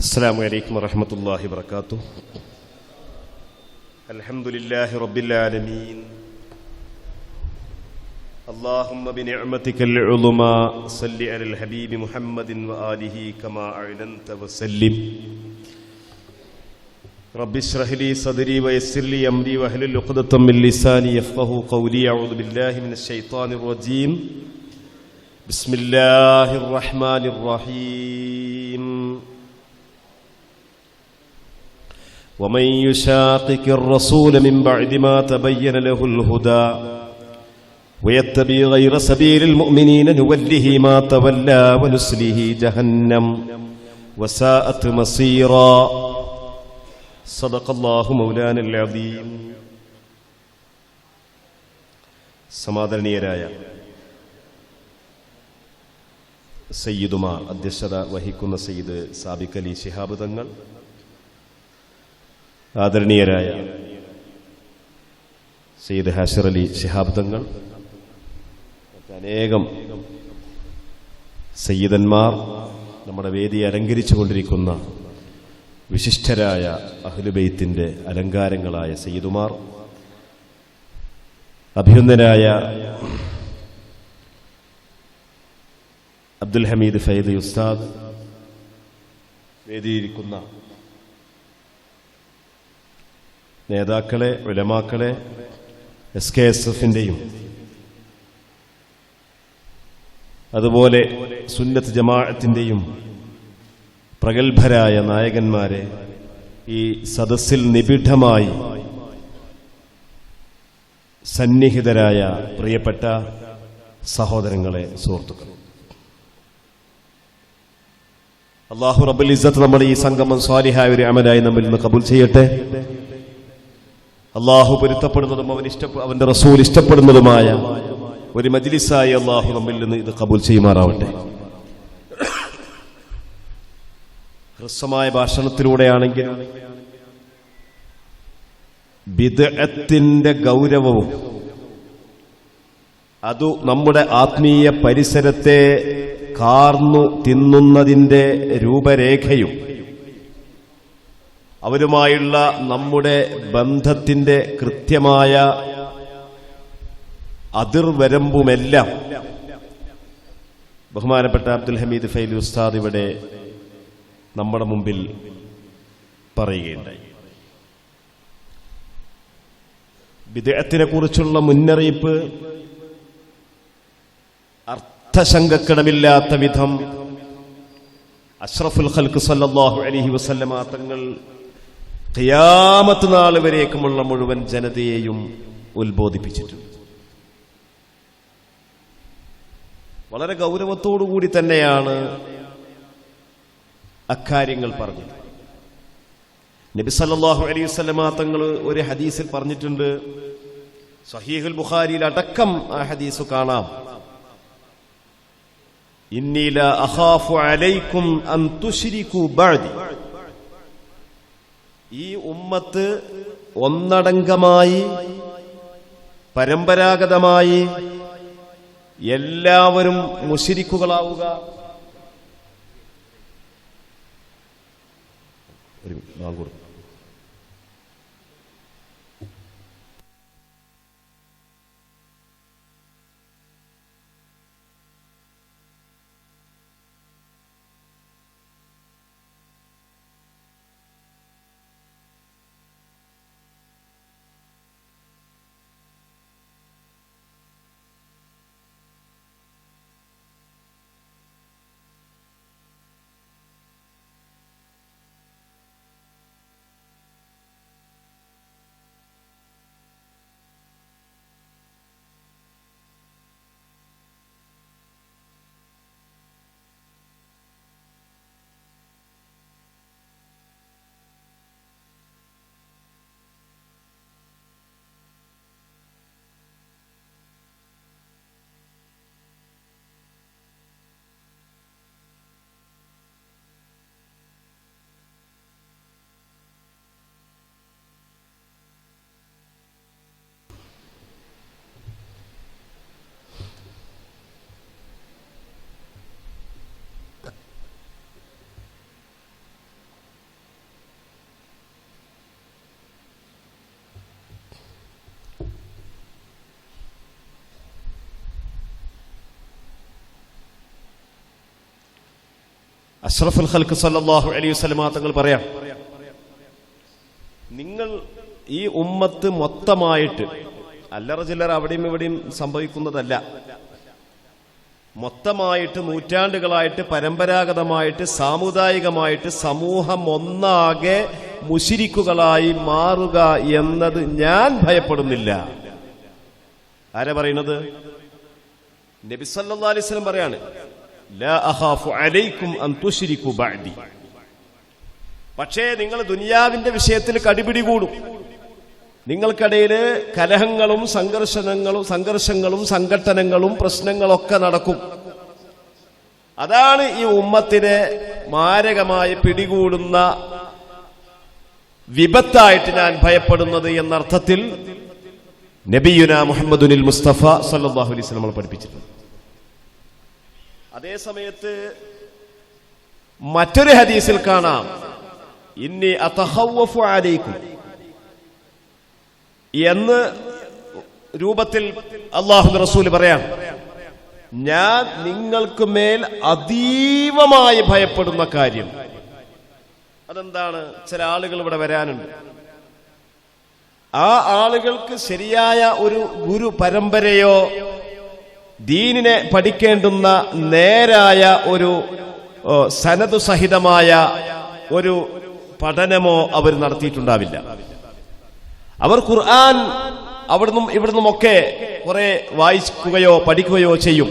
السلام عليكم ورحمة الله وبركاته. الحمد لله رب العالمين. اللهم بنعمتك العظمى صل على الحبيب محمد وآله كما أعلنت وسلم. رب اشرح لي صدري ويسر لي أمري واحلل عقدة من لساني يفقهوا قولي. أعوذ بالله من الشيطان الرجيم. بسم الله الرحمن الرحيم. ومن يشاقق الرسول من بعد ما تبين له الهدى ويتبع غير سبيل المؤمنين نوله ما تولى ونسله جهنم وساءت مصيرا. صدق الله مولانا العظيم. സമാദരണീയരായ സയ്യിദുമാർ, അധ്യക്ഷത വഹിക്കുന്ന സയ്യിദ് സാബിഖ് അലി ശിഹാബ് തങ്ങൾ, ആദരണീയരായ സയ്യിദ് ഹാഷിർ അലി ശിഹാബ് തങ്ങൾ, അനേകം സയ്യിദന്മാർ, നമ്മുടെ വേദി അലങ്കരിച്ചു കൊണ്ടിരിക്കുന്ന വിശിഷ്ടരായ അഹ്ലുബൈത്തിന്റെ അലങ്കാരങ്ങളായ സയ്യിദുമാർ, അഭിനന്ദനായ അബ്ദുൽ ഹമീദ് ഫൈദി ഉസ്താദ്, വേദിയിരിക്കുന്ന നേതാക്കളെ, ഉലമാക്കളെ, SKSFന്റെയും അതുപോലെ സുന്നത്ത് ജമാഅത്തിന്റെയും പ്രഗത്ഭരായ നായകന്മാരെ, ഈ സദസ്സിൽ നിബിഡമായി സന്നിഹിതരായ പ്രിയപ്പെട്ട സഹോദരങ്ങളെ, സുഹൃത്തുക്കളെ, അല്ലാഹു റബ്ബുൽ ഇസ്സത്ത് നമ്മുടെ ഈ സംഗമം സ്വാലിഹായ ഒരു അമലായി നമ്മിൽ നിന്ന് കബൂൽ ചെയ്യട്ടെ. അല്ലാഹു പൊരുത്തപ്പെടുന്നതും അവന്റെ റസൂൽ ഇഷ്ടപ്പെടുന്നതുമായ ഒരു മജ്ലിസായി അല്ലാഹു നമ്മിൽ നിന്ന് ഇത് കബൂൽ ചെയ്യുമാറാവട്ടെ. ഹ്രസ്വമായ ഭാഷണത്തിലൂടെയാണെങ്കിലും ബിദ്അത്തിന്റെ ഗൗരവവും അതു നമ്മുടെ ആത്മീയ പരിസരത്തെ കാർന്നു തിന്നുന്നതിന്റെ രൂപരേഖയും അവരുമായുള്ള നമ്മുടെ ബന്ധത്തിന്റെ കൃത്യമായ അതിർവരമ്പുമെല്ലാം ബഹുമാനപ്പെട്ട അബ്ദുൽ ഹമീദ് ഫൈലി ഉസ്താദ് ഇവിടെ നമ്മുടെ മുമ്പിൽ പറയുകയുണ്ടായി. ബിദ്അത്തിനെ കുറിച്ചുള്ള മുന്നറിയിപ്പ് അർത്ഥശങ്കക്കിടമില്ലാത്ത വിധം അഷ്റഫുൽ ഖൽഖ് സല്ലല്ലാഹു അലൈഹി വസല്ലമ തങ്ങൾ ഖിയാമത്ത് നാൾ വരേക്കുമുള്ള മുഴുവൻ ജനതയെയും ഉത്ബോധിപ്പിച്ചിട്ടുണ്ട്. വളരെ ഗൗരവത്തോടുകൂടി തന്നെയാണ് അക്കാര്യങ്ങൾ പറഞ്ഞത്. നബി സല്ലല്ലാഹു അലൈഹി വസല്ലമ തങ്ങൾ ഒരു ഹദീസിൽ പറഞ്ഞിട്ടുണ്ട്, സ്വഹീഹുൽ ബുഖാരിയിൽ അടക്കം ആ ഹദീസ് കാണാം. ഇന്നി ലാ അഖാഫു അലൈക്കും അൻ തുശ്രികൂ ബഅദി. ഈ ഉമ്മത്ത് ഒന്നടങ്കമായി പരമ്പരാഗതമായി എല്ലാവരും മുശ്രിക്കുകളാവുക. ഒരു ബാങ്ക്. അഷ്റഫുൽ ഖൽഖ് സല്ലല്ലാഹു അലൈഹി വസല്ലമ തങ്ങൾ പറയാം, നിങ്ങൾ ഈ ഉമ്മത്ത് മൊത്തമായിട്ട് അല്ലറ ചില്ലറ അവിടെയും ഇവിടെയും സംഭവിക്കുന്നതല്ല, മൊത്തമായിട്ട് നൂറ്റാണ്ടുകളായിട്ട് പരമ്പരാഗതമായിട്ട് സാമുദായികമായിട്ട് സമൂഹം ഒന്നാകെ മുശ്രിക്കുകളായി മാറുക എന്നത് ഞാൻ ഭയപ്പെടുന്നില്ല. ആരാ പറയുന്നത്? നബി സല്ലല്ലാഹു അലൈഹി വസല്ലം പറയാണ്, ലാ അഖാഫു അലൈക്കും അൻ തുശ്രികു ബഅദി. പക്ഷേ നിങ്ങൾ ദുനിയാവിന്റെ വിഷയത്തിൽ കടിപിടി കൂടും, നിങ്ങൾക്കിടയിൽ കലഹങ്ങളും സംഘർഷങ്ങളും സംഘട്ടനങ്ങളും പ്രശ്നങ്ങളൊക്കെ നടക്കും. അതാണ് ഈ ഉമ്മത്തിനെ മാരകമായി പിടികൂടുന്ന വിപത്തായിട്ട് ഞാൻ ഭയപ്പെടുന്നത് എന്നർത്ഥത്തിൽ നബിയുനാ മുഹമ്മദുൽ മുസ്തഫ സല്ലല്ലാഹു അലൈഹി വസല്ലം നമ്മൾ പഠിപ്പിച്ചിട്ടുണ്ട്. അതേ സമയത്ത് മറ്റൊരു ഹദീസിൽ കാണാം, ഇന്നി അതഖവ്വഫു അലൈക്കും എന്ന് രൂപത്തിൽ അല്ലാഹുവിന്റെ റസൂൽ പറയാം, ഞാൻ നിങ്ങൾക്ക് മേൽ അതീവമായി ഭയപ്പെടുന്ന കാര്യം. അതെന്താണ്? ചില ആളുകൾ ഇവിടെ വരാനുണ്ട്. ആ ആളുകൾക്ക് ശരിയായ ഒരു ഗുരു പരമ്പരയോ ദീനിനെ പഠിക്കേണ്ടുന്ന നേരായ ഒരു സനദ് സഹിതമായ ഒരു പഠനമോ അവർ നടത്തിയിട്ടുണ്ടാവില്ല. അവർ ഖുർആൻ അവിടുന്നും ഇവിടുന്നുമൊക്കെ കുറെ വായിക്കുകയോ പഠിക്കുകയോ ചെയ്യും.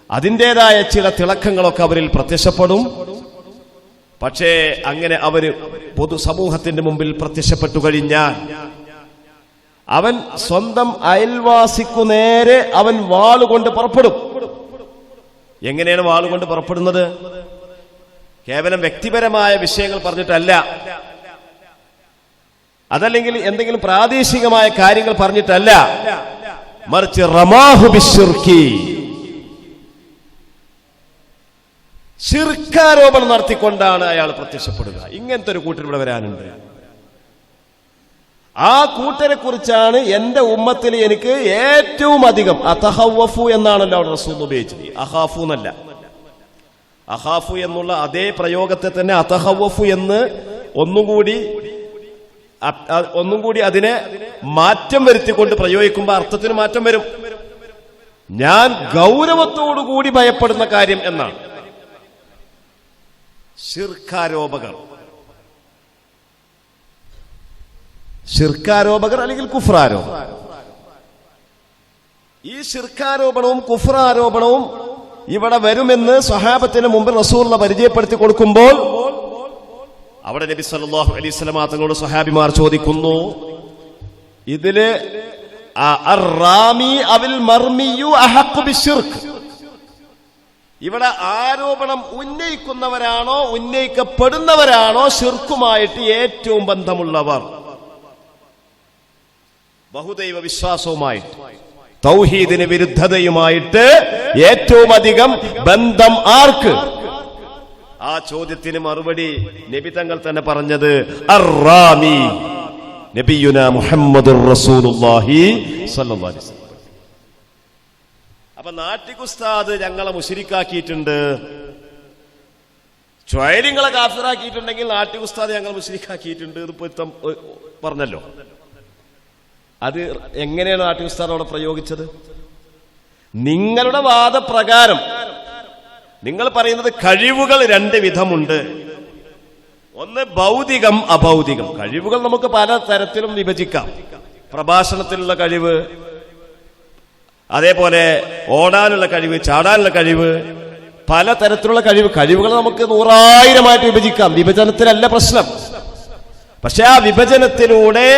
അതിൻ്റെതായ ചില തിളക്കങ്ങളൊക്കെ അവരിൽ പ്രത്യക്ഷപ്പെടും. പക്ഷേ അങ്ങനെ അവര് പൊതുസമൂഹത്തിന്റെ മുമ്പിൽ പ്രത്യക്ഷപ്പെട്ടു കഴിഞ്ഞാൽ അവൻ സ്വന്തം അയൽവാസിക്കു നേരെ അവൻ വാളുകൊണ്ട് പുറപ്പെടും. എങ്ങനെയാണ് വാളുകൊണ്ട് പുറപ്പെടുന്നത്? കേവലം വ്യക്തിപരമായ വിഷയങ്ങൾ പറഞ്ഞിട്ടല്ല, അതല്ലെങ്കിൽ എന്തെങ്കിലും പ്രാദേശികമായ കാര്യങ്ങൾ പറഞ്ഞിട്ടല്ല, മറിച്ച് റമാഹു ബിശ്ശിർക്കി, ശിർക്കാരോപണം നടത്തിക്കൊണ്ടാണ് അയാൾ പ്രത്യക്ഷപ്പെടുക. ഇങ്ങനത്തെ ഒരു കൂട്ടർ ഇവിടെ വരാനുണ്ട്. ആ കൂട്ടരെ കുറിച്ചാണ് എന്റെ ഉമ്മത്തിൽ എനിക്ക് ഏറ്റവും അധികം അതഹവ്വഫു എന്നാണല്ലോ അവിടെ റസൂൽ ഉപയോഗിച്ചത്, അഹാഫു എന്നല്ല. അഹാഫു എന്നുള്ള അതേ പ്രയോഗത്തെ തന്നെ അതഹവ്വഫു എന്ന് ഒന്നും കൂടി അതിനെ മാറ്റം വരുത്തിക്കൊണ്ട് പ്രയോഗിക്കുമ്പോൾ അർത്ഥത്തിന് മാറ്റം വരും. ഞാൻ ഗൗരവത്തോടുകൂടി ഭയപ്പെടുന്ന കാര്യം എന്നാണ്. ശിർക്കാരോപകർ അല്ലെങ്കിൽ കുഫ്രാരോപകർ. ഈ ശിർക്കാരോപണവും കുഫ്രാരോപണവും ഇവിടെ വരുമെന്ന് സ്വഹാബത്തിന് മുമ്പ് റസൂലുള്ളാഹി പരിചയപ്പെടുത്തി കൊടുക്കുമ്പോൾ അവിടെ നബി സല്ലല്ലാഹു അലൈഹി വസല്ലം തങ്ങളോട് സ്വഹാബിമാർ ചോദിക്കുന്നു, ഇതില് അർറാമി അവിൽ മർമിയു അഹഖു ബിശ്ശിർക്ക്, ഇവിടെ ആരോപണം ഉന്നയിക്കുന്നവരാണോ ഉന്നയിക്കപ്പെടുന്നവരാണോ ശിർക്കുമായിട്ട് ഏറ്റവും ബന്ധമുള്ളവർ? ബഹുദൈവ വിശ്വാസവുമായിട്ട് തൗഹീദിന് വിരുദ്ധതയുമായിട്ട് ഏറ്റവും അധികം ബന്ധം ആർക്ക്? ആ ചോദ്യത്തിന് മറുപടി നബി തങ്ങൾ തന്നെ പറഞ്ഞത് അർറാമി നബിയുനാ മുഹമ്മദുർ റസൂലുള്ളാഹി സ്വല്ലല്ലാഹു അലൈഹി വസല്ലം. അപ്പൊ നാട്ടിക്കുസ്താദ് ഞങ്ങളെ മുശ്രിക്കാക്കിയിട്ടുണ്ട്, ചുഴലിങ്ങളെ കാഫിറാക്കിയിട്ടുണ്ടെങ്കിൽ നാട്ടിക്കുസ്താദ് ഞങ്ങളെ മുശ്രിക്കാക്കിയിട്ടുണ്ട് എന്ന് പൊരുത്തം പറഞ്ഞല്ലോ. അത് എങ്ങനെയാണ് നാട്ടിക്കുസ്താദ് അവിടെ പ്രയോഗിച്ചത്? നിങ്ങളുടെ വാദപ്രകാരം നിങ്ങൾ പറയുന്നത് കഴിവുകൾ രണ്ട് വിധമുണ്ട്, ഒന്ന് ഭൗതികം അഭൗതികം. കഴിവുകൾ നമുക്ക് പല തരത്തിലും വിഭജിക്കാം. പ്രഭാഷണത്തിലുള്ള കഴിവ്, അതേപോലെ ഓടാനുള്ള കഴിവ്, ചാടാനുള്ള കഴിവ്, പല തരത്തിലുള്ള കഴിവുകൾ നമുക്ക് 100,000 വിഭജിക്കാം. വിഭജനത്തിലല്ല പ്രശ്നം. പക്ഷെ ആ വിഭജനത്തിലൂടെ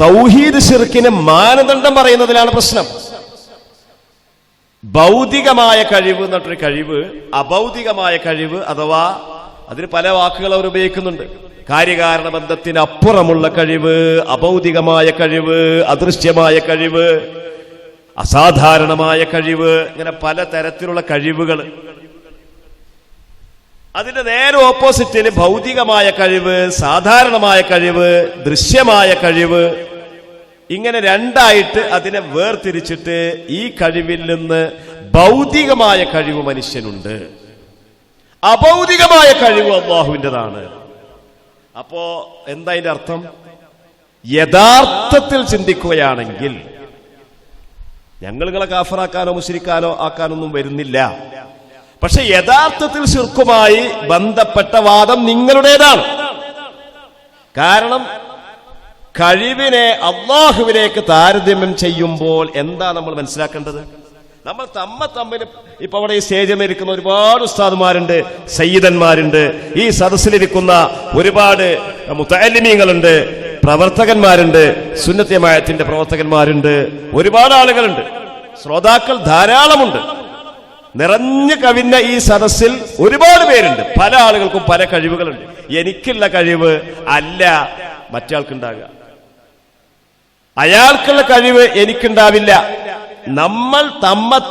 തൗഹീദ് ശിർക്കിന് മാനദണ്ഡം പറയുന്നതിലാണ് പ്രശ്നം. ഭൗതികമായ കഴിവ് എന്നിട്ടൊരു കഴിവ്, അഭൗതികമായ കഴിവ്, അഥവാ അതിന് പല വാക്കുകൾ അവർ ഉപയോഗിക്കുന്നുണ്ട്. കാര്യകാരണ ബന്ധത്തിന് അപ്പുറമുള്ള കഴിവ്, അഭൗതികമായ കഴിവ്, അദൃശ്യമായ കഴിവ്, അസാധാരണമായ കഴിവ്, ഇങ്ങനെ പല തരത്തിലുള്ള കഴിവുകൾ. അതിന്റെ നേരെ ഓപ്പോസിറ്റിന് ഭൗതികമായ കഴിവ്, സാധാരണമായ കഴിവ്, ദൃശ്യമായ കഴിവ്, ഇങ്ങനെ രണ്ടായിട്ട് അതിനെ വേർതിരിച്ചിട്ട് ഈ കഴിവിൽ നിന്ന് ഭൗതികമായ കഴിവ് മനുഷ്യനുണ്ട്, അഭൗതികമായ കഴിവ് അള്ളാഹുവിൻ്റെതാണ്. അപ്പോ എന്താ അതിന്റെ അർത്ഥം? യഥാർത്ഥത്തിൽ ചിന്തിക്കുകയാണെങ്കിൽ ഞങ്ങളെ കാഫറാക്കാനോ മുശ്രിക്കാനോ ആക്കാനൊന്നും വരുന്നില്ല. പക്ഷെ യഥാർത്ഥത്തിൽ ശിർക്കുമായി ബന്ധപ്പെട്ട വാദം നിങ്ങളുടേതാണ്. കാരണം കഴിവിനെ അള്ളാഹുവിലേക്ക് താരതമ്യം ചെയ്യുമ്പോൾ എന്താ നമ്മൾ മനസ്സിലാക്കേണ്ടത്? നമ്മൾ തമ്മിൽ ഇപ്പൊ അവിടെ ഈ സ്റ്റേജിൽ ഇരിക്കുന്ന ഒരുപാട് ഉസ്താദുമാരുണ്ട്, സയ്യിദന്മാരുണ്ട്, ഈ സദസ്സിലിരിക്കുന്ന ഒരുപാട് മുതഅല്ലിമീങ്ങളുണ്ട്, പ്രവർത്തകന്മാരുണ്ട്, സുന്നത്ത് ജമാഅത്തിന്റെ പ്രവർത്തകന്മാരുണ്ട്, ഒരുപാട് ആളുകളുണ്ട്, ശ്രോതാക്കൾ ധാരാളമുണ്ട്. നിറഞ്ഞു കവിഞ്ഞ ഈ സദസ്സിൽ ഒരുപാട് പേരുണ്ട്. പല ആളുകൾക്കും പല കഴിവുകളുണ്ട്. എനിക്കുള്ള കഴിവ് അല്ല മറ്റയാൾക്കുണ്ടാകുക, അയാൾക്കുള്ള കഴിവ് എനിക്കുണ്ടാവില്ല. നമ്മൾ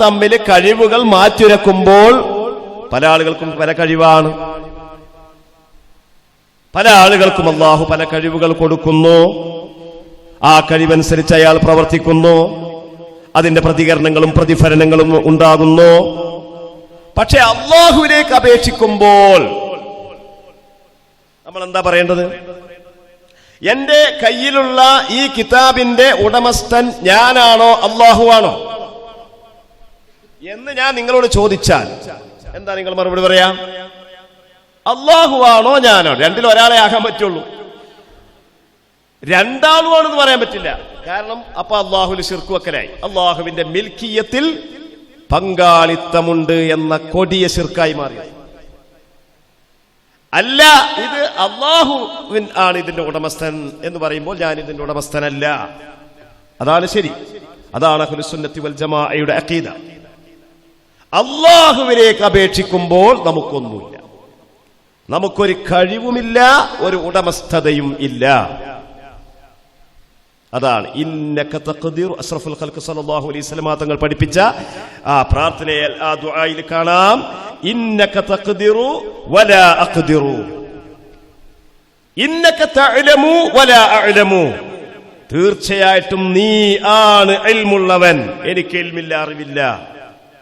തമ്മിൽ കഴിവുകൾ മാറ്റുരക്കുമ്പോൾ പല ആളുകൾക്കും പല കഴിവാണ്. പല ആളുകൾക്കും അല്ലാഹു പല കഴിവുകൾ കൊടുക്കുന്നു. ആ കഴിവനുസരിച്ച് അയാൾ പ്രവർത്തിക്കുന്നു, അതിന്റെ പ്രതികരണങ്ങളും പ്രതിഫലനങ്ങളും ഉണ്ടാകുന്നു. പക്ഷെ അല്ലാഹുവിലേക്ക് അപേക്ഷിക്കുമ്പോൾ നമ്മൾ എന്താ പറയേണ്ടത്? എന്റെ കയ്യിലുള്ള ഈ കിതാബിന്റെ ഉടമസ്ഥൻ ഞാനാണോ അല്ലാഹുവാണോ എന്ന് ഞാൻ നിങ്ങളോട് ചോദിച്ചാൽ എന്താ നിങ്ങൾ മറുപടി പറയാ? അല്ലാഹുവാണോ ഞാനോ? രണ്ടിൽ ഒരാളെ ആകാൻ പറ്റുള്ളൂ. രണ്ടാളുമാണെന്ന് പറയാൻ പറ്റില്ല. കാരണം അപ്പൊ അല്ലാഹുവിൽ ശിർക്ക് വെക്കലായി. അല്ലാഹുവിന്റെ മിൽക്കിയത്തിൽ പങ്കാളിത്തമുണ്ട് എന്ന കൊടിയ ശിർക്കായി മാറി. അല്ല, ഇത് അല്ലാഹുവിൻ ആണ് ഇതിന്റെ ഉടമസ്ഥൻ എന്ന് പറയുമ്പോൾ ഞാൻ ഇതിന്റെ ഉടമസ്ഥനല്ല. അതാണ് ശരി. അതാണ് അഹ്ലുസ് സുന്നത്തി വൽ ജമാഅയുടെ അഖീദ. അല്ലാഹുവിലേക്ക് അപേക്ഷിക്കുമ്പോൾ നമുക്കൊന്നുമില്ല, നമുക്കൊരു കഴിവുമില്ല, ഒരു ഉടമസ്ഥതയും ഇല്ല. അതാണ് ഇന്നക തഖ്ദീർ. അഷ്റഫുൽ ഖൽഖ് സല്ലല്ലാഹു അലൈഹി വസല്ലം തങ്ങൾ പഠിപ്പിച്ച ആ പ്രാർത്ഥനയിൽ, ആ ദുആയിൽ കാണാം, ഇന്നക തഖ്ദിറു വലാ അഖ്ദിറു, ഇന്നക തഅലമു വലാ അഅലമു. തീർച്ചയായിട്ടും നീ ആണ് ഇൽമുള്ളവൻ, എനിക്ക് ഇൽമില്ല, അറിവില്ല.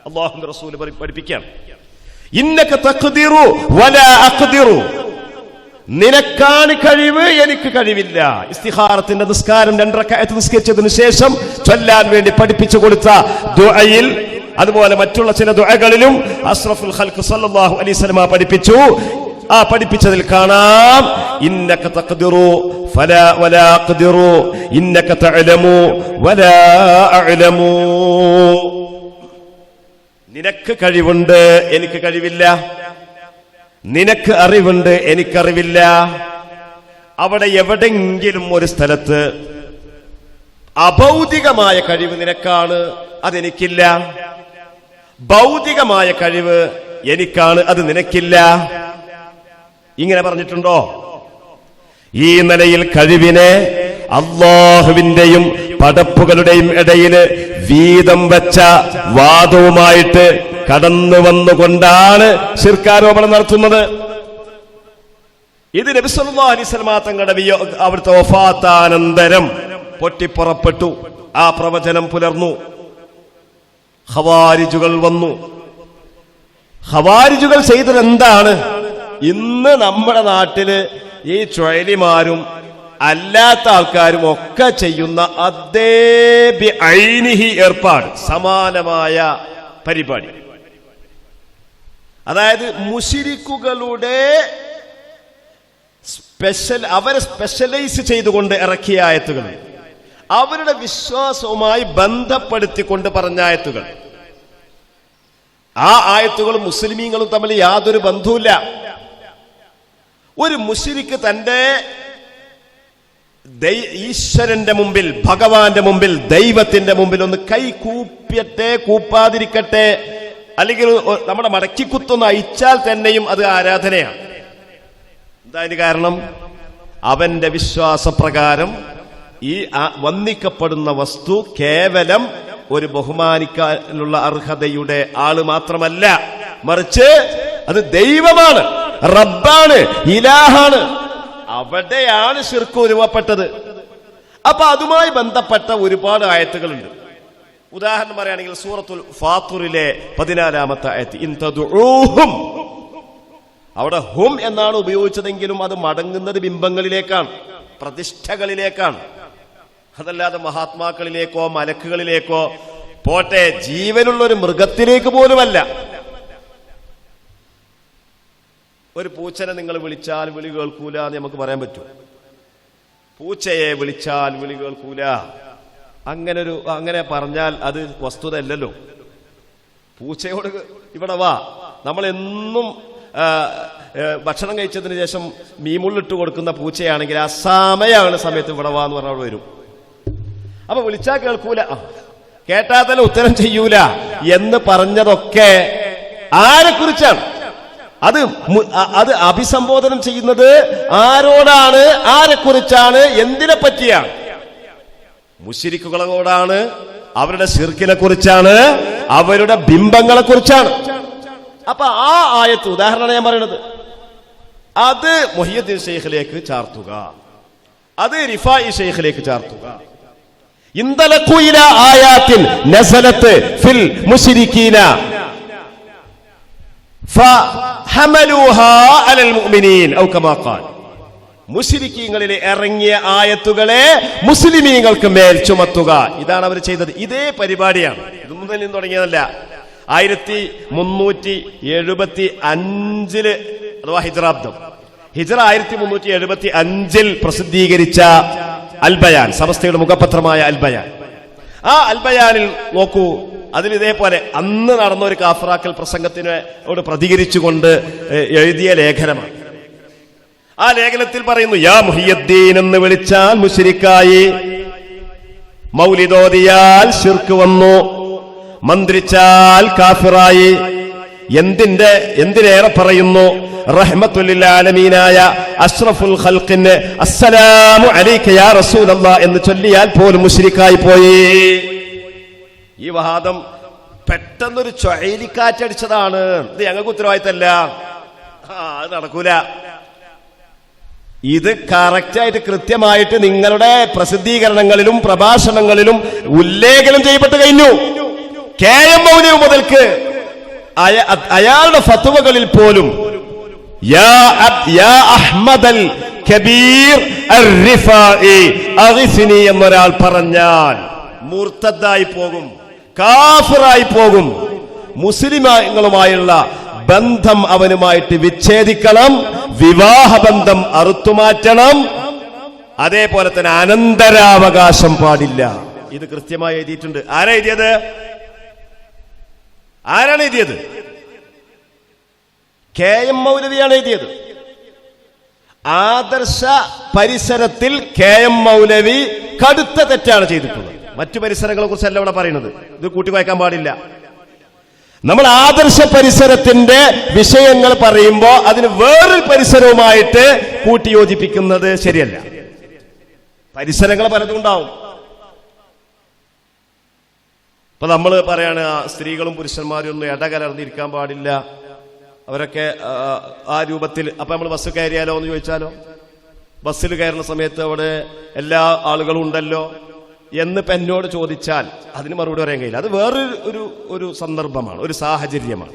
അല്ലാഹുവിന്റെ റസൂൽ പഠിപ്പിക്കുകയാണ്, ഇന്നക തഖ്ദിറു വലാ അഖ്ദിറു, നിനക്കാണ് കഴിവ്, എനിക്ക് കഴിവില്ല. ഇസ്തിഖാറത്തിന്റെ നിസ്കാരം 2 റക്അത്ത് നിസ്കരിച്ചതിനു ശേഷം ചൊല്ലാൻ വേണ്ടി പഠിപ്പിച്ചു കൊടുത്ത ദുആയിൽ, അതുപോലെ മറ്റുള്ള ചില ദുആകളിലും അഷ്റഫുൽ ഖൽഖ് സല്ലല്ലാഹു അലൈഹി വസല്ലം പഠിപ്പിച്ചു. ആ പഠിപ്പിച്ചതിൽ കാണാം, ഇന്നക തഖ്ദിറു ഫലാ വലാ അഖ്ദിറു, ഇന്നക തഅലമു വലാ അഅലമു. നിനക്ക് കഴിവുണ്ട്, എനിക്ക് കഴിവില്ല. നിനക്ക് അറിവുണ്ട്, എനിക്കറിവില്ല. അവിടെ എവിടെങ്കിലും ഒരു സ്ഥലത്ത് അഭൗതികമായ കഴിവ് നിനക്കാണ്, അതെനിക്കില്ല. ഭൗതികമായ കഴിവ് എനിക്കാണ്, അത് നിനക്കില്ല. ഇങ്ങനെ പറഞ്ഞിട്ടുണ്ടോ? ഈ നിലയിൽ കഴിവിനെ അല്ലാഹുവിന്റെയും പടപ്പുകളുടെയും ഇടയിൽ വീതം വെച്ച വാദവുമായിട്ട് കടന്നു വന്നുകൊണ്ടാണ് ശിർക്കാരോപണം നടത്തുന്നത്. ഇത് നബി സല്ലല്ലാഹു അലൈഹി വസല്ലം തങ്ങളുടെ അവിടുത്തെ വഫാത്താനന്തരം പൊട്ടിപ്പുറപ്പെട്ടു. ആ പ്രവചനം പുലർന്നു. ഖവാരിജുകൾ വന്നു. ഖവാരിജുകൾ ചെയ്തത് എന്താണ്? ഇന്ന് നമ്മുടെ നാട്ടില് ഈ ചുഴലിമാരും അല്ലാത്ത ആൾക്കാരും ഒക്കെ ചെയ്യുന്ന അതേ ബിഐനിഹി ഏർപ്പാട്, സമാനമായ പരിപാടി. അതായത് മുശ്രിക്കുകളുടെ അവരെ സ്പെഷ്യലൈസ് ചെയ്തുകൊണ്ട് ഇറക്കിയ ആയത്തുകൾ, അവരുടെ വിശ്വാസവുമായി ബന്ധപ്പെടുത്തിക്കൊണ്ട് പറഞ്ഞ ആയത്തുകൾ. ആ ആയത്തുകളും മുസ്ലിമീങ്ങളും തമ്മിൽ യാതൊരു ബന്ധവുമില്ല. ഒരു മുശ്രിക്ക് തന്റെ ഈശ്വരന്റെ മുമ്പിൽ, ഭഗവാന്റെ മുമ്പിൽ, ദൈവത്തിന്റെ മുമ്പിൽ ഒന്ന് കൈ കൂപ്പിയട്ടെ, കൂപ്പാതിരിക്കട്ടെ, അല്ലെങ്കിൽ നമ്മുടെ മടക്കിക്കുത്തൊന്ന് അയച്ചാൽ തന്നെയും അത് ആരാധനയാണ്. എന്താ അതിന് കാരണം? അവന്റെ വിശ്വാസപ്രകാരം ഈ വന്ദിക്കപ്പെടുന്ന വസ്തു കേവലം ഒരു ബഹുമാനിക്കാനുള്ള അർഹതയുടെ ആള് മാത്രമല്ല, മറിച്ച് അത് ദൈവമാണ്, റബ്ബാണ്, ഇലാഹാണ്. അവിടെയാണ് ശിർക്ക് ഉരുവപ്പെട്ടത്. അപ്പൊ അതുമായി ബന്ധപ്പെട്ട ഒരുപാട് ആയത്തുകളുണ്ട്. ഉദാഹരണം പറയുകയാണെങ്കിൽ സൂറത്തുൽ ഫാത്തിറിലെ 14-ാമത്തെ ആയത്ത്, ഇൻ തദ്ഉഹും അവിടെ ഹും എന്നാണ് ഉപയോഗിച്ചതെങ്കിലും അത് മടങ്ങുന്നത് ബിംബങ്ങളിലേക്കാണ്, പ്രതിഷ്ഠകളിലേക്കാണ്. അതല്ലാതെ മഹാത്മാക്കളിലേക്കോ മലക്കുകളിലേക്കോ പോട്ടെ, ജീവനുള്ള ഒരു മൃഗത്തിലേക്ക് പോലുമല്ല. ഒരു പൂച്ചനെ നിങ്ങൾ വിളിച്ചാൽ വിളി കേൾക്കൂല എന്ന് നമുക്ക് പറയാൻ പറ്റും. പൂച്ചയെ വിളിച്ചാൽ വിളി കേൾക്കൂല, അങ്ങനെ പറഞ്ഞാൽ അത് വസ്തുത അല്ലല്ലോ. പൂച്ചയോട് ഇവിടെ വാ, നമ്മളെന്നും ഭക്ഷണം കഴിച്ചതിന് ശേഷം മീമുള്ളിട്ട് കൊടുക്കുന്ന പൂച്ചയാണെങ്കിൽ ആ സമയത്ത് ഇവിടെ വാ എന്ന് പറഞ്ഞാൽ വരും. അപ്പൊ വിളിച്ചാൽ കേൾക്കൂല, കേട്ടാൽ തന്നെ ഉത്തരം ചെയ്യൂല എന്ന് പറഞ്ഞതൊക്കെ ആരെക്കുറിച്ചാണ്? അത് അഭിസംബോധനം ചെയ്യുന്നത് ആരോടാണ്, ആരെക്കുറിച്ചാണ്, എന്തിനെ പറ്റിയാണ്? മുശ്രിക്കുകളോടാണ്, അവരുടെ ശിർക്കിനെ കുറിച്ചാണ്, അവരുടെ ബിംബങ്ങളെ കുറിച്ചാണ്. അപ്പൊ ആ ആയത്ത് ഉദാഹരണം ഞാൻ പറയുന്നത്, അത് മുഹിയുദ്ദീൻ ശൈഖിലേക്ക് ചാർത്തുക, അത് റിഫായി ശൈഖിലേക്ക് ചാർത്തുക. ഇന്തലഖു ഇലാ ആയാത്തിൻ നസലത്ത് ഫിൽ മുശ്രിക്കീന ഫഹമലൂഹാ അലൽ മുഅ്മിനീൻ ഔ കമാ ഖാൽ. മുശ്രിക്കീങ്ങളിലെ ഇറങ്ങിയ ആയത്തുകളെ മുസ്ലിമീങ്ങൾക്ക് മേൽ ചുമത്തുക. ഇതാണ് അവർ ചെയ്തത്. ഇതേ പരിപാടിയാണ്, ഇതൊന്നും തന്നെ തുടങ്ങിയതല്ല. 1375 അഥവാ ഹിജ്റാബ്ദം, ഹിജ്റ 1375 പ്രസിദ്ധീകരിച്ച അൽ ബയാൻ, സമസ്തയുടെ മുഖപത്രമായ അൽ ബയാൻ. ആ അൽ ബയാനിൽ നോക്കൂ, അതിൽ ഇതേപോലെ അന്ന് നടന്ന ഒരു കാഫറാക്കൽ പ്രസംഗത്തിനോട് പ്രതികരിച്ചുകൊണ്ട് എഴുതിയ ലേഖനമാണ്. ആ ലേഖനത്തിൽ പറയുന്നു, യാ മുഹിയുദ്ദീൻ എന്ന് വിളിച്ചാൽ മുശ്രിക്കായി, മൗലിദോദിയാൽ ശിർക്ക് വന്നു, മന്ത്രിച്ചാൽ കാഫിറായി. എന്തിനേറെ പറയുന്നു, റഹ്മത്തുൽ ആലമീനായ അഷ്റഫുൽ ഖൽഖിന് അസ്സലാമു അലൈക യാ റസൂലല്ലാഹ് എന്ന് ചൊല്ലിയാൽ പോലും മുശ്രിക്കായി പോയി. ഈ വാദം പെട്ടെന്നൊരു ചുഴലിക്കാറ്റടിച്ചതാണ്. ഇത് ഞങ്ങൾക്ക് ഉത്തരവാദിത്തമല്ല, അത് നടക്കൂല. ഇത് കറക്റ്റായിട്ട് കൃത്യമായിട്ട് നിങ്ങളുടെ പ്രസിദ്ധീകരണങ്ങളിലും പ്രഭാഷണങ്ങളിലും ഉല്ലേഖനം ചെയ്യപ്പെട്ട് കഴിഞ്ഞു. KM മൗലവി മുതൽക്ക് അയാളുടെ ഫത്വകളിൽ പോലും യാ അഹ്മദൽ കബീർ അർ-റിഫാഇ അഗ്സിനി എന്നൊരാൾ പറഞ്ഞാൽ മുർത്തദ്ദായി പോകും, കാഫിറായി പോകും. മുസ്ലിങ്ങളുമായുള്ള ബന്ധം അവനുമായിട്ട് വിച്ഛേദിക്കണം, വിവാഹബന്ധം അറുത്തുമാറ്റണം, അതേപോലെ തന്നെ അനന്തരാവകാശം പാടില്ല. ഇത് കൃത്യമായി എഴുതിയിട്ടുണ്ട്. ആരാണ് എഴുതിയത്? KM മൗലവിയാണ് എഴുതിയത്. ആദർശ പരിസരത്തിൽ KM മൗലവി കടുത്ത തെറ്റാണ് ചെയ്തിട്ടുള്ളത്. മറ്റു പരിസരങ്ങളെ കുറിച്ചല്ല ഇവിടെ പറയുന്നത്, ഇത് കൂട്ടിവായിക്കാൻ പാടില്ല. നമ്മൾ ആദർശ പരിസരത്തിന്റെ വിഷയങ്ങൾ പറയുമ്പോൾ അതിന് വേറൊരു പരിസരവുമായിട്ട് കൂട്ടിയോജിപ്പിക്കുന്നത് ശരിയല്ല. പരിസരങ്ങൾ പലതും ഉണ്ടാവും. ഇപ്പൊ നമ്മൾ പറയാണ് സ്ത്രീകളും പുരുഷന്മാരും ഒന്നും ഇടകലർന്നിരിക്കാൻ പാടില്ല, അവരൊക്കെ ആ രൂപത്തിൽ. അപ്പൊ നമ്മൾ ബസ് കയറിയാലോ എന്ന് ചോദിച്ചാലോ, ബസ്സിൽ കയറുന്ന സമയത്ത് അവിടെ എല്ലാ ആളുകളും ഉണ്ടല്ലോ എന്ന് എന്നോട് ചോദിച്ചാൽ അതിന് മറുപടി പറയാൻ കഴിയില്ല. അത് വേറൊരു സന്ദർഭമാണ്, ഒരു സാഹചര്യമാണ്.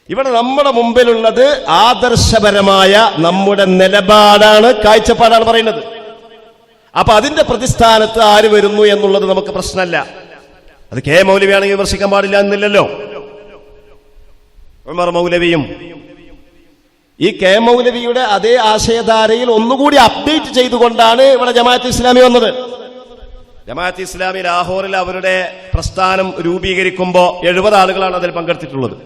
ഇവിടെ നമ്മുടെ മുമ്പിലുള്ളത് ആദർശപരമായ നമ്മുടെ നിലപാടാണ്, കാഴ്ചപ്പാടാണ് പറയുന്നത്. അപ്പൊ അതിന്റെ പ്രതിസ്ഥാനത്ത് ആര് വരുന്നു എന്നുള്ളത് നമുക്ക് പ്രശ്നമല്ല. അത് മൗലവിയാണെങ്കിൽ വിമർശിക്കാൻ പാടില്ല എന്നില്ലല്ലോ. ഉമർ മൗലവിയും ഈ മൗലവിയുടെ അതേ ആശയധാരയിൽ ഒന്നുകൂടി അപ്ഡേറ്റ് ചെയ്തുകൊണ്ടാണ് ഇവിടെ ജമാഅത്ത് ഇസ്ലാമി വന്നത്. ജമാഅത്ത് ഇസ്ലാമി ലാഹോറിൽ അവരുടെ പ്രസ്ഥാനം രൂപീകരിക്കുമ്പോൾ 70 ആളുകളാണ് അതിൽ പങ്കെടുത്തിട്ടുള്ളത്.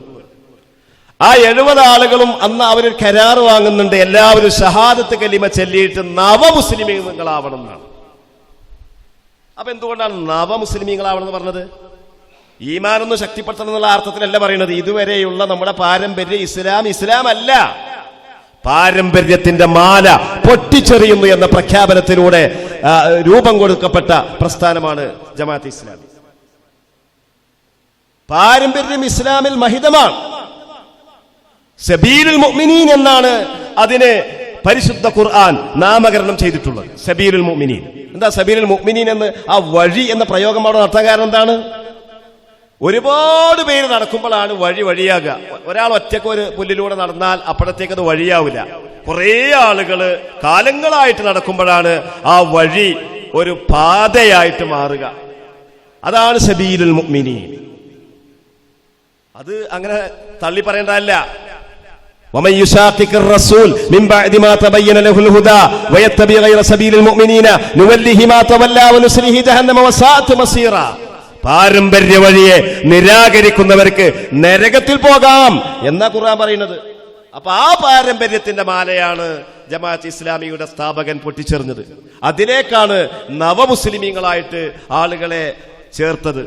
ആ 70 ആളുകളും അന്ന് അവർ കരാർ വാങ്ങുന്നുണ്ട്, എല്ലാവരും ഷഹാദത്ത് കലിമ ചൊല്ലിയിട്ട് നവമുസ്ലിമീങ്ങളാവണം എന്നാണ്. അപ്പൊ എന്തുകൊണ്ടാണ് നവമുസ്ലിമീങ്ങളാവണം എന്ന് പറഞ്ഞത്? ഈമാനൊന്ന് ശക്തിപ്പെടുത്തണം എന്നുള്ള അർത്ഥത്തിലല്ല പറയുന്നത്. ഇതുവരെയുള്ള നമ്മുടെ പാരമ്പര്യ ഇസ്ലാം അല്ല, പാരമ്പര്യത്തിന്റെ മാല പൊട്ടിച്ചെറിയുന്നു എന്ന പ്രഖ്യാപനത്തിലൂടെ രൂപം കൊടുക്കപ്പെട്ട പ്രസ്ഥാനമാണ് ജമാഅത്ത് ഇസ്ലാമി. പാരമ്പര്യം ഇസ്ലാമിൽ മഹിതമാണ്. സബീലുൽ മുഅ്മിനീൻ എന്നാണ് അതിന് പരിശുദ്ധ ഖുർആൻ നാമകരണം ചെയ്തിട്ടുള്ളത്. സബീലുൽ മുഅ്മിനീൻ. എന്താ സബീലുൽ മുഅ്മിനീൻ എന്ന് ആ വഴി എന്ന പ്രയോഗം അവിടെ നടത്താൻ കാരണം എന്താണ്? ഒരുപാട് പേര് നടക്കുമ്പോഴാണ് വഴിയാകുക. ഒരാൾ ഒറ്റയ്ക്ക് ഒരു പുല്ലിലൂടെ നടന്നാൽ അപ്പോഴത്തേക്ക് അത് വഴിയാവില്ല. കുറേ ആളുകള് കാലങ്ങളായിട്ട് നടക്കുമ്പോഴാണ് ആ വഴി ഒരു പാതയായിട്ട് മാറുക. അതാണ് സബീലുൽ മുഅ്മിനീൻ. അത് അങ്ങനെ തള്ളി പറയേണ്ടതല്ല. ومن يشاقق الرسول من بعد ما تبين له الهدى ويتبع غير سبيل المؤمنين نوله ما تولى ونصله جهنم وساءت مصيرا. പാരമ്പര്യ വഴിയെ നിരാകരിക്കുന്നവർക്ക് നരകത്തിൽ പോകാം എന്നാ ഖുർആൻ പറയുന്നത്. അപ്പൊ ആ പാരമ്പര്യത്തിന്റെ മാലയാണ് ജമാഅത്ത് ഇസ്ലാമിയുടെ സ്ഥാപകൻ പൊട്ടിച്ചെറിഞ്ഞത്. അതിലേക്കാണ് നവമുസ്ലിമീങ്ങളായിട്ട് ആളുകളെ ചേർത്തത്.